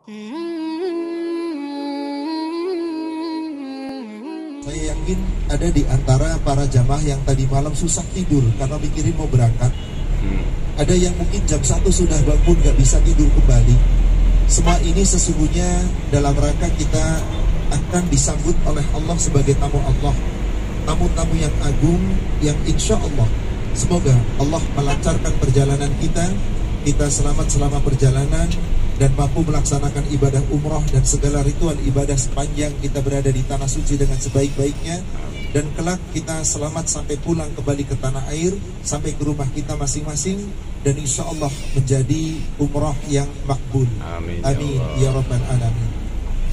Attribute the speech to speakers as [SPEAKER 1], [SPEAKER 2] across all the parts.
[SPEAKER 1] Saya yakin ada di antara para jamaah yang tadi malam susah tidur karena mikirin mau berangkat. Ada yang mungkin jam 1 sudah bangun gak bisa tidur kembali. Semua ini sesungguhnya dalam rangka kita akan disambut oleh Allah sebagai tamu Allah, tamu-tamu yang agung yang insya Allah semoga Allah melancarkan perjalanan kita selamat selama perjalanan dan mampu melaksanakan ibadah umrah dan segala ritual ibadah sepanjang kita berada di tanah suci dengan sebaik-baiknya, dan kelak kita selamat sampai pulang kembali ke tanah air, sampai ke rumah kita masing-masing, dan insya Allah menjadi umrah yang makbul. Amin, amin ya rabbal alamin.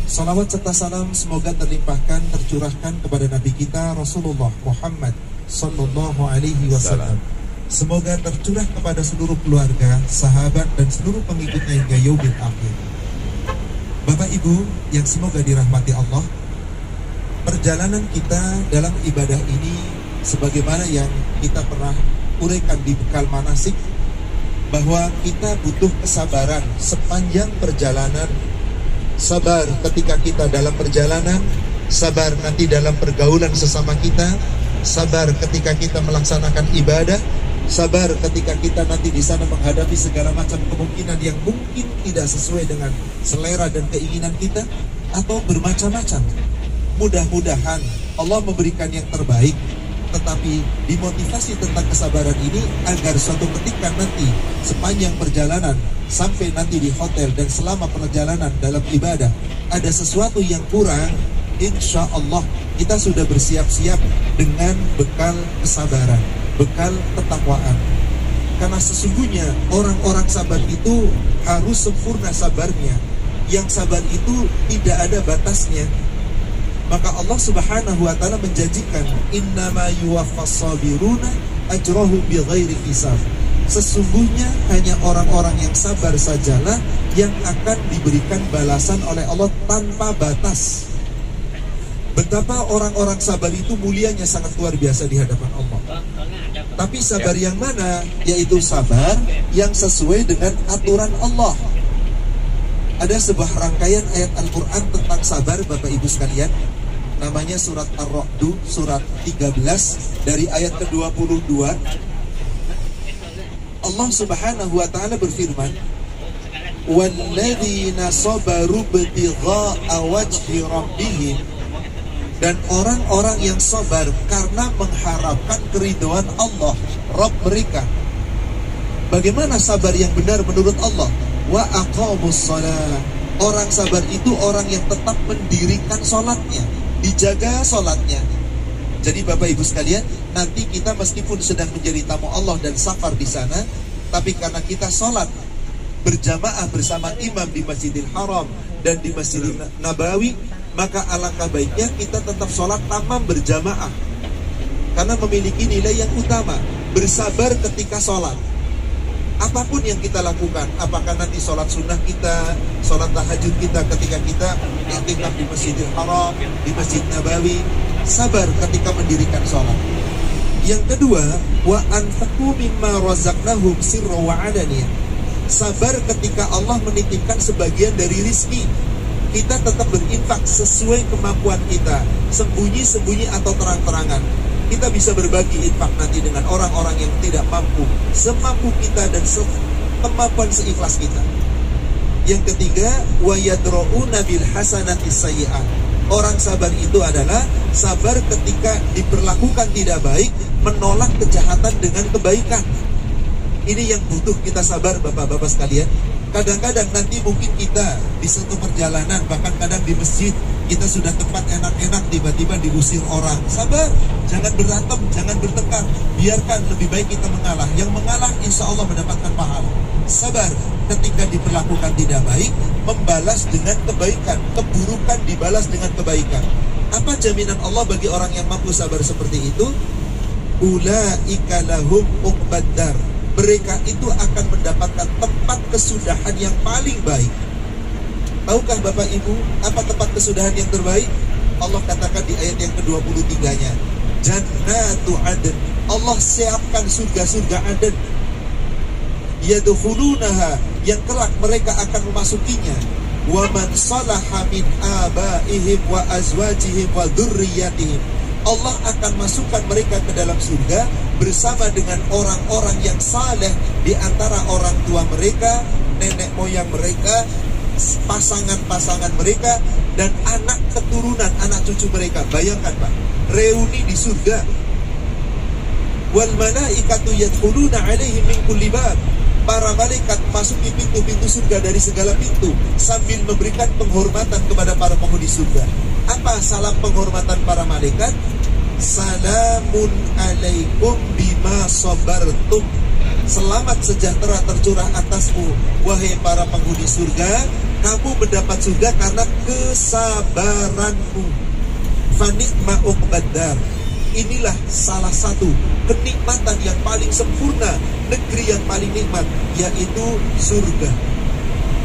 [SPEAKER 1] Salawat serta salam semoga terlimpahkan, tercurahkan kepada Nabi kita Rasulullah Muhammad sallallahu alaihi wasallam. Semoga tercurah kepada seluruh keluarga, sahabat, dan seluruh pengikutnya hingga yaumil akhir. Bapak Ibu yang semoga dirahmati Allah, perjalanan kita dalam ibadah ini sebagaimana yang kita pernah uraikan di bekal manasik, bahwa kita butuh kesabaran sepanjang perjalanan. Sabar ketika kita dalam perjalanan, sabar nanti dalam pergaulan sesama kita, sabar ketika kita melaksanakan ibadah, sabar ketika kita nanti di sana menghadapi segala macam kemungkinan yang mungkin tidak sesuai dengan selera dan keinginan kita, atau bermacam-macam. Mudah-mudahan Allah memberikan yang terbaik, tetapi dimotivasi tentang kesabaran ini agar suatu ketika nanti sepanjang perjalanan sampai nanti di hotel dan selama perjalanan dalam ibadah ada sesuatu yang kurang, insya Allah kita sudah bersiap-siap dengan bekal kesabaran, bekal ketakwaan. Karena sesungguhnya orang-orang sabar itu harus sempurna sabarnya. Yang sabar itu tidak ada batasnya. Maka Allah Subhanahu wa taala menjanjikan, innama yuwaffas sabiruna ajrahum bighairi hisab. Sesungguhnya hanya orang-orang yang sabar sajalah yang akan diberikan balasan oleh Allah tanpa batas. Betapa orang-orang sabar itu mulianya sangat luar biasa di hadapan Allah. Tapi sabar yang mana? Yaitu sabar yang sesuai dengan aturan Allah. Ada sebuah rangkaian ayat Al-Quran tentang sabar, Bapak Ibu sekalian. Namanya surat Ar-Ra'd, surat 13 dari ayat ke-22. Allah Subhanahu wa taala berfirman, "Walladzina sabaru btigha'a wajhi rabbihim," dan orang-orang yang sabar karena mengharapkan keridhaan Allah, Rabb mereka. Bagaimana sabar yang benar menurut Allah? Wa aqamus shalah. Orang sabar itu orang yang tetap mendirikan sholatnya, dijaga sholatnya. Jadi Bapak Ibu sekalian, nanti kita meskipun sedang menjadi tamu Allah dan safar di sana, tapi karena kita sholat berjamaah bersama imam di Masjidil Haram dan di Masjidil Nabawi, maka alangkah baiknya kita tetap sholat tamam berjamaah, karena memiliki nilai yang utama, bersabar ketika sholat. Apapun yang kita lakukan, apakah nanti sholat sunnah kita, sholat tahajud kita ketika kita i'tikaf di Masjidil Haram, di Masjid Nabawi, sabar ketika mendirikan sholat. Yang kedua, wa anfaqu mimma razaqnahum sirra wa alaniyah. Sabar ketika Allah menitipkan sebagian dari rizki. Kita tetap berinfak sesuai kemampuan kita, sembunyi-sembunyi atau terang-terangan. Kita bisa berbagi infak nanti dengan orang-orang yang tidak mampu, semampu kita dan kemampuan seikhlas kita. Yang ketiga, wa yadra'una bil hasanati sayyi'ah. Orang sabar itu adalah sabar ketika diperlakukan tidak baik, menolak kejahatan dengan kebaikan. Ini yang butuh kita sabar, Bapak-bapak sekalian. Kadang-kadang nanti mungkin kita di satu perjalanan, bahkan kadang di masjid, kita sudah tempat enak-enak, tiba-tiba diusir orang. Sabar, jangan berantem, jangan bertengkar. Biarkan, lebih baik kita mengalah. Yang mengalah insya Allah mendapatkan pahala. Sabar ketika diperlakukan tidak baik, membalas dengan kebaikan. Keburukan dibalas dengan kebaikan. Apa jaminan Allah bagi orang yang mampu sabar seperti itu? Ulaika lahum uqbad dar. Mereka itu akan mendapatkan tempat kesudahan yang paling baik. Tahukah Bapak Ibu apa tempat kesudahan yang terbaik? Allah katakan di ayat yang ke-23-nya, Jannatu Adn. Allah siapkan surga-surga Adn. Yadkhulunaha, yang kelak mereka akan memasukinya. wa man salaha min abaihim wa azwajihim wa dzurriyyatihim. Allah akan masukkan mereka ke dalam surga bersama dengan orang-orang yang saleh di antara orang tua mereka, nenek moyang mereka, pasangan-pasangan mereka, dan anak keturunan, anak cucu mereka. Bayangkan Pak, reuni di surga. Wal malaikatu yadkhuluna alaihim min kulli bab. Para malaikat masuki pintu-pintu surga dari segala pintu sambil memberikan penghormatan kepada para penghuni surga. Apa salam penghormatan para malaikat? Salamun alaikum bima sabartum. Selamat sejahtera tercurah atasmu, wahai para penghuni surga. Kamu mendapat surga karena kesabaranmu. Fanikma uqbaddar. Inilah salah satu kenikmatan yang paling sempurna, negeri yang paling nikmat, yaitu surga.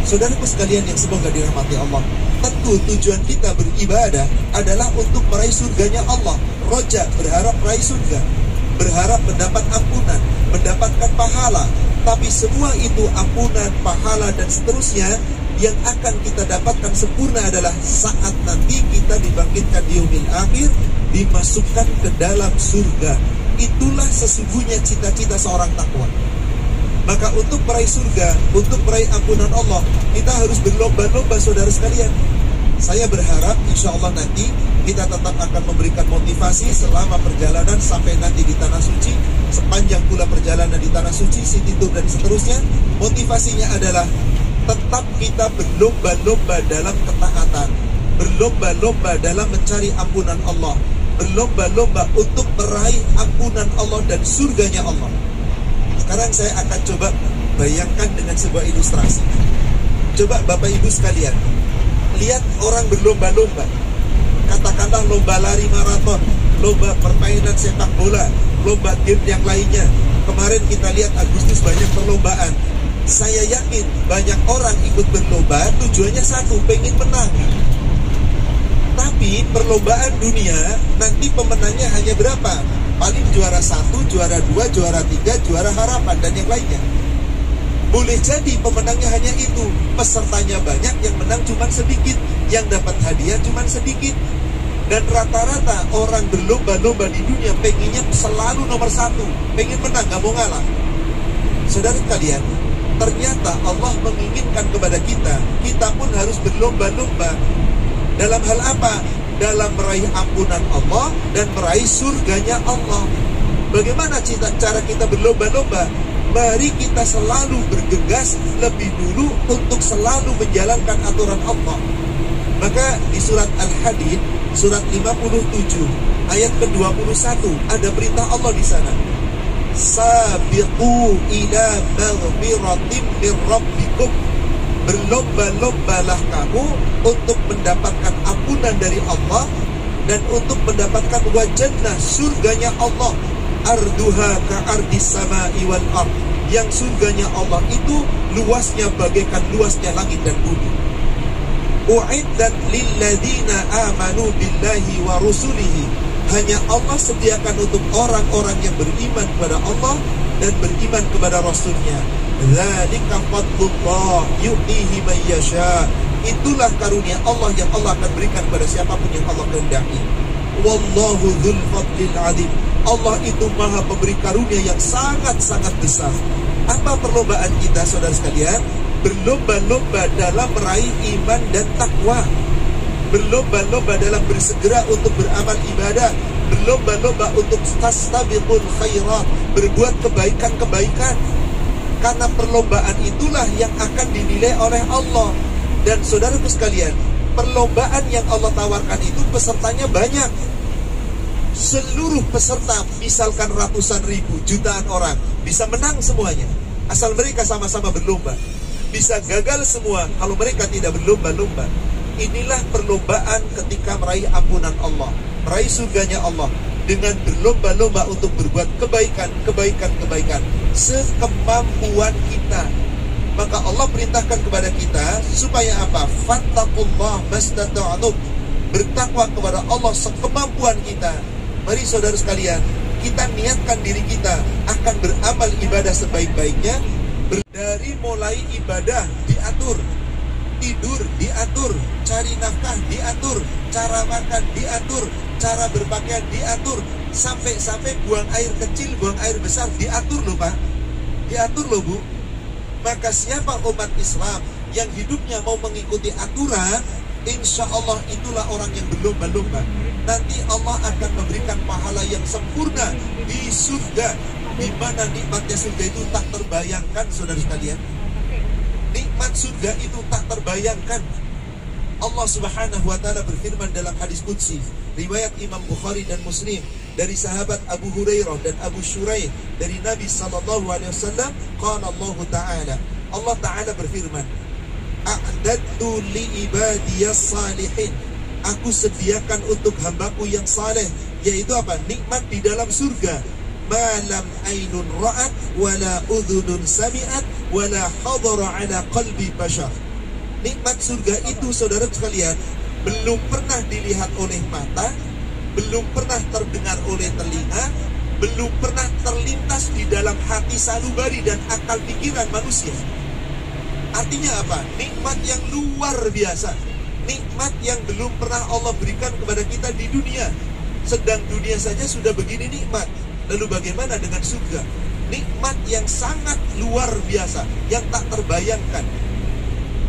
[SPEAKER 1] Saudaraku sekalian yang semoga dirahmati Allah, tentu tujuan kita beribadah adalah untuk meraih surganya Allah. Roja, berharap meraih surga, berharap mendapat ampunan, mendapatkan pahala. Tapi semua itu ampunan, pahala, dan seterusnya yang akan kita dapatkan sempurna adalah saat nanti kita dibangkitkan di yaumil akhir, dimasukkan ke dalam surga. Itulah sesungguhnya cita-cita seorang takwa. Maka untuk meraih surga, untuk meraih ampunan Allah, kita harus berlomba-lomba saudara sekalian. Saya berharap insya Allah nanti kita tetap akan memberikan motivasi selama perjalanan sampai nanti di Tanah Suci. Sepanjang pula perjalanan di Tanah Suci, City Tour dan seterusnya, motivasinya adalah tetap kita berlomba-lomba dalam ketaatan, berlomba-lomba dalam mencari ampunan Allah, berlomba-lomba untuk meraih ampunan Allah dan surganya Allah. Sekarang saya akan coba bayangkan dengan sebuah ilustrasi. Coba Bapak Ibu sekalian, lihat orang berlomba-lomba. Katakanlah lomba lari maraton, lomba permainan sepak bola, lomba game yang lainnya. Kemarin kita lihat Agustus banyak perlombaan. Saya yakin banyak orang ikut berlomba tujuannya satu, pengen menang. Tapi perlombaan dunia nanti pemenangnya hanya berapa? Paling juara 1, juara 2, juara 3, juara harapan dan yang lainnya. Boleh jadi pemenangnya hanya itu, pesertanya banyak, yang menang cuma sedikit, yang dapat hadiah cuma sedikit. Dan rata-rata orang berlomba-lomba di dunia pengennya selalu nomor 1, pengen menang, gak mau ngalah. Saudara kalian, ternyata Allah menginginkan kepada kita, kita pun harus berlomba-lomba. Dalam hal apa? Dalam meraih ampunan Allah dan meraih surganya Allah. Bagaimana cara kita berlomba-lomba? Mari kita selalu bergegas lebih dulu untuk selalu menjalankan aturan Allah. Maka di surat Al-Hadid, surat 57, ayat ke-21, ada perintah Allah di sana. Sabiqu ila maghfiratin min rabbikum. Berlomba-lombalah kamu untuk mendapatkan ampunan dari Allah dan untuk mendapatkan wajannah, surganya Allah. Arduha ka'ardis sama'i wal ard. Yang surganya Allah itu luasnya bagaikan luasnya langit dan bumi. U'iddat lilladzina amanu billahi wa rusulihi. Hanya Allah sediakan untuk orang-orang yang beriman kepada Allah dan beriman kepada Rasulnya. Dzalika fadlullah yu'tihi man yasha. Itulah karunia Allah yang Allah akan berikan kepada siapapun yang Allah kehendaki. Wallahu dzul fadlil adzim. Allah itu maha pemberi karunia yang sangat-sangat besar. Apa perlombaan kita saudara sekalian? Berlomba-lomba dalam meraih iman dan takwa. Berlomba-lomba dalam bersegera untuk beramal ibadah. Berlomba-lomba untuk tastabiqul khairat, berbuat kebaikan-kebaikan. Karena perlombaan itulah yang akan dinilai oleh Allah. Dan saudaraku sekalian, perlombaan yang Allah tawarkan itu pesertanya banyak. Seluruh peserta, misalkan ratusan ribu, jutaan orang, bisa menang semuanya asal mereka sama-sama berlomba. Bisa gagal semua kalau mereka tidak berlomba-lomba. Inilah perlombaan ketika meraih ampunan Allah, meraih surganya Allah, dengan berlomba-lomba untuk berbuat kebaikan sekemampuan kita. Maka Allah perintahkan kepada kita supaya apa? Fattaqullah mastata'tum. Bertakwa kepada Allah sekemampuan kita. Mari saudara sekalian, kita niatkan diri kita akan beramal ibadah sebaik-baiknya. Dari mulai ibadah diatur, tidur diatur, cari nafkah diatur, cara makan diatur, cara berpakaian diatur, sampai buang air kecil, buang air besar diatur loh Pak, diatur loh Bu. Maka siapa umat Islam yang hidupnya mau mengikuti aturan, insya Allah itulah orang yang berlomba-lomba. Nanti Allah akan memberikan pahala yang sempurna di surga, di mana nikmatnya surga itu tak terbayangkan, saudara sekalian. Nikmat surga itu tak terbayangkan. Allah Subhanahu wa ta'ala berfirman dalam hadis qudsi riwayat Imam Bukhari dan Muslim dari sahabat Abu Hurairah dan Abu Shuraih dari Nabi sallallahu alaihi wasallam, qala Allah ta'ala, Allah ta'ala berfirman, a'dadtu li ibadiyas salihin, aku sediakan untuk hambaku yang saleh, yaitu apa? Nikmat di dalam surga. Malam ainun ra'at wala udhunun sami'at wala hadara ala qalbi bashar. Nikmat surga itu saudara sekalian belum pernah dilihat oleh mata, belum pernah terdengar oleh telinga, belum pernah terlintas di dalam hati sanubari dan akal pikiran manusia. Artinya apa? Nikmat yang luar biasa, nikmat yang belum pernah Allah berikan kepada kita di dunia. Sedang dunia saja sudah begini nikmat, lalu bagaimana dengan surga? Nikmat yang sangat luar biasa, yang tak terbayangkan.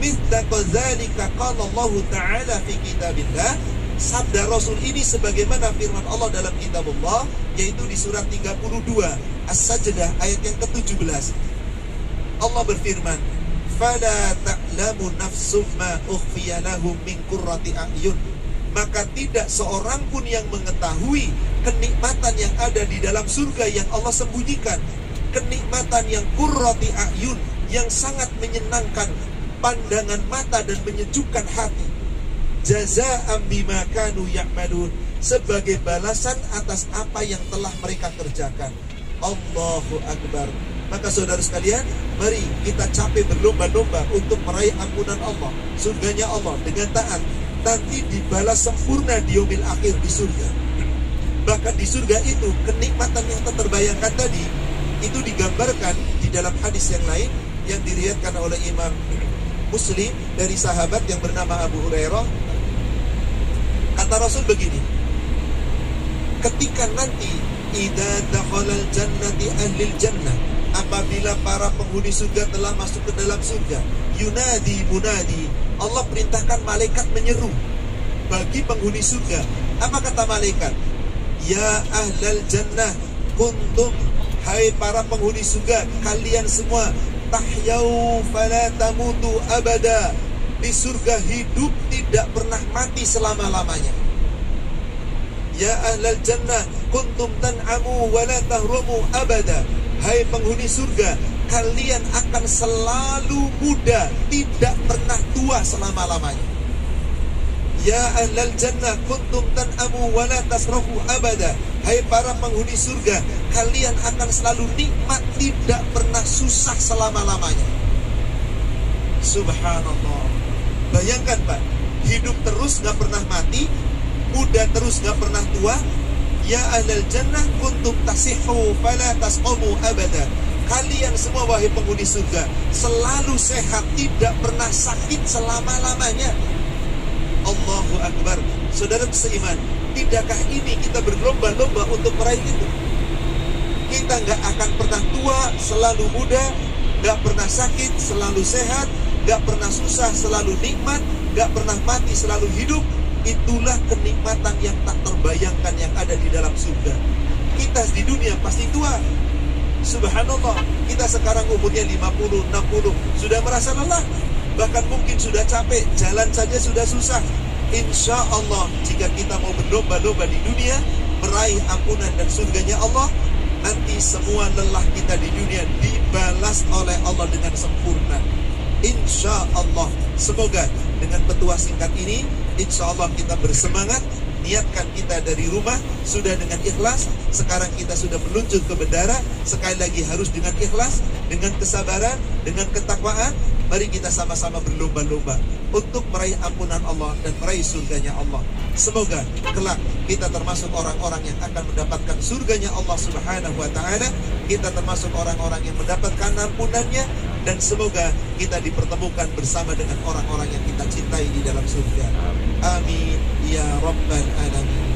[SPEAKER 1] Mithla qadzalika qala Allah Ta'ala fi kitabillah. Sabda Rasul ini sebagaimana firman Allah dalam kitabullah, yaitu di surat 32 As-Sajdah ayat yang ke-17. Allah berfirman, fala ta'lamu nafsum ma ukhfiya lahum min qurrati a'yun. Maka tidak seorang pun yang mengetahui kenikmatan yang ada di dalam surga yang Allah sembunyikan. Kenikmatan yang qurrati a'yun, yang sangat menyenangkan pandangan mata dan menyejukkan hati. Jazaa'an bima kanu ya'malun, sebagai balasan atas apa yang telah mereka kerjakan. Allahu Akbar. Maka saudara sekalian, mari kita capek berlomba-lomba untuk meraih ampunan Allah, surganya Allah dengan taat. Nanti dibalas sempurna di yaumil akhir di surga. Bahkan di surga itu kenikmatan yang tak terbayangkan tadi itu digambarkan di dalam hadis yang lain yang diriwayatkan oleh Imam Muslim dari sahabat yang bernama Abu Hurairah. Kata Rasul begini, ketika nanti idza dakhalal jannati ahlil jannah, apabila para penghuni surga telah masuk ke dalam surga, yunadi munadi, Allah perintahkan malaikat menyeru bagi penghuni surga. Apa kata malaikat? Ya ahlal jannah kuntum, hai para penghuni surga, kalian semua tahyau fala tamutu abada, di surga hidup tidak pernah mati selama-lamanya. Ya ahlal jannah kuntum tan'amu wala tahrumu abada, hai penghuni surga, kalian akan selalu muda, tidak pernah tua selama-lamanya. Ya ahlal jannah kuntum tan'amu wa la tasrafu abada, hai para penghuni surga, kalian akan selalu nikmat, tidak pernah susah selama-lamanya. Subhanallah. Bayangkan Pak, hidup terus gak pernah mati, muda terus gak pernah tua. Ya ahlal jannah kuntum tasihhu fala tasqumu abada, kalian semua wahai penghuni surga selalu sehat, tidak pernah sakit selama-lamanya. Allahu Akbar. Saudara seiman, tidakkah ini kita berlomba-lomba untuk meraih itu? Kita gak akan pernah tua, selalu muda, gak pernah sakit, selalu sehat, gak pernah susah, selalu nikmat, gak pernah mati, selalu hidup. Itulah kenikmatan yang tak terbayangkan yang ada di dalam surga. Kita di dunia pasti tua. Subhanallah, kita sekarang umurnya 50, 60, sudah merasa lelah, bahkan mungkin sudah capek, jalan saja sudah susah. Insya Allah, jika kita mau berlomba-lomba di dunia meraih ampunan dan surganya Allah, nanti semua lelah kita di dunia dibalas oleh Allah dengan sempurna. Insya Allah. Semoga dengan petua singkat ini, insya Allah kita bersemangat. Niatkan kita dari rumah sudah dengan ikhlas. Sekarang kita sudah meluncur ke bandara. Sekali lagi harus dengan ikhlas, dengan kesabaran, dengan ketakwaan. Mari kita sama-sama berlomba-lomba untuk meraih ampunan Allah dan meraih surganya Allah. Semoga kelak kita termasuk orang-orang yang akan mendapatkan surganya Allah Subhanahu wa ta'ala. Kita termasuk orang-orang yang mendapatkan ampunannya dan semoga kita dipertemukan bersama dengan orang-orang yang kita cintai di dalam surga. Amin ya rabbal alamin.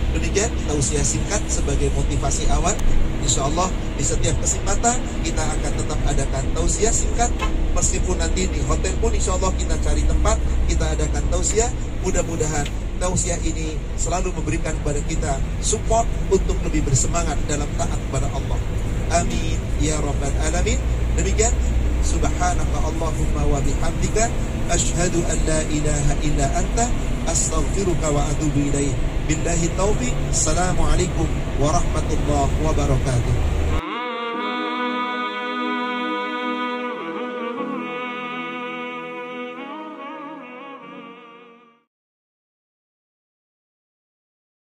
[SPEAKER 1] Demikian tausiah singkat sebagai motivasi awal. InsyaAllah di setiap kesempatan kita akan tetap adakan tausiah singkat. Meskipun nanti di hotel pun insyaAllah kita cari tempat, kita adakan tausiah. Mudah-mudahan tausiah ini selalu memberikan kepada kita support untuk lebih bersemangat dalam taat kepada Allah. Amin ya rabbal alamin. Demikian, subhanaka Allahumma wa bihamdika asyhadu an la ilaha illa anta astaghfiruka wa atubu ilaik. Billahi taufiq. Assalamualaikum warahmatullahi wabarakatuh.